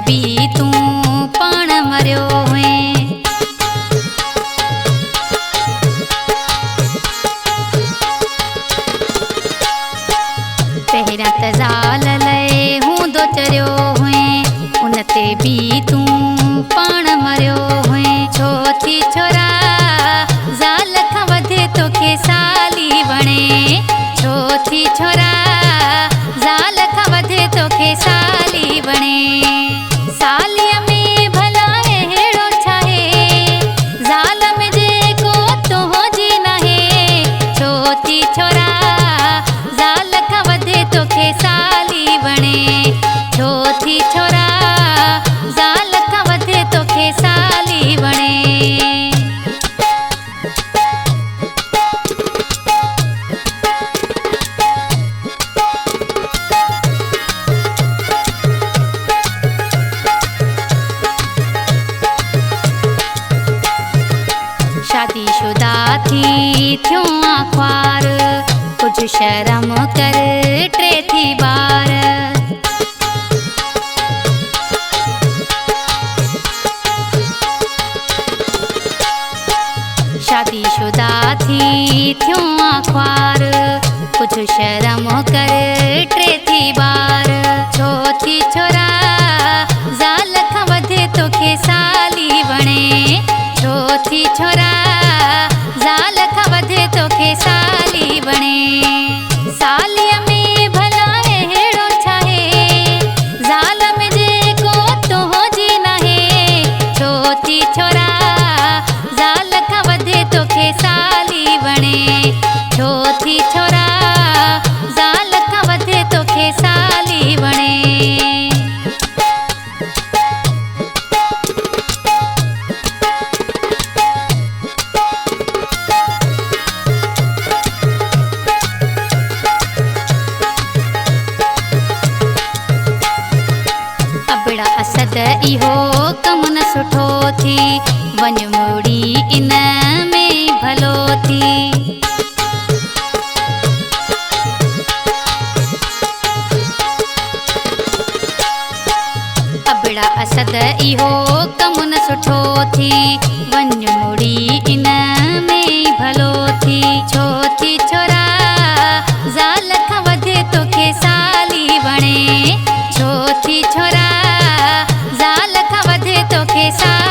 भी तू पाण मरियो हुए। पहिरियां त ज़ाल लए हूंदो चरियो हुए, उन ते भी तू पाण मरियो हुए। छो थी छोरा ज़ाल खां वधे तोखे साली वणे, छो थी छोरा ज़ाल खां वधे तोखे साली वणे। सालीअ में भला अहिड़ो छा आहे, ज़ाल में जेको तुंहिंजी नाहे। छो थी छोरा ज़ाल खां वधे तोखे साली वणे, छो थी छोरा ज़ाल खां वधे तोखे साली वणे। शादीशुदा थी थियूं आख्वार, कुझु शर्म कर टे थी ॿार। शादीशुदा थी थियूं आख्वार, कुझु शर्म कर टे थी ॿार। छो थी छोरा ज़ाल खां वधे तोखे साली वणे, छो थी छोरा ज़ाल खां वधे तोखे साली वणे। सालीअ में भला अहिड़ो छा आहे, ज़ाल में जेको तुंहिंजी नाहे। छो थी छोरा ज़ाल खां वधे तोखे साली वणे, छो थी छोरा ज़ाल खां वधे तोखे साली वणे। अबड़ा असद इहो कमु न सुठो थी, वञ मुड़ी इन में भलो थी। अबड़ा असद इहो कमु न सुठो थी, वञ मुड़ी इन में भलो थी। छो थी छोरा ज़ाल खां वधे तोखे साली वणे, छो थी छोरा ज़ाल खां वधे तोखे साली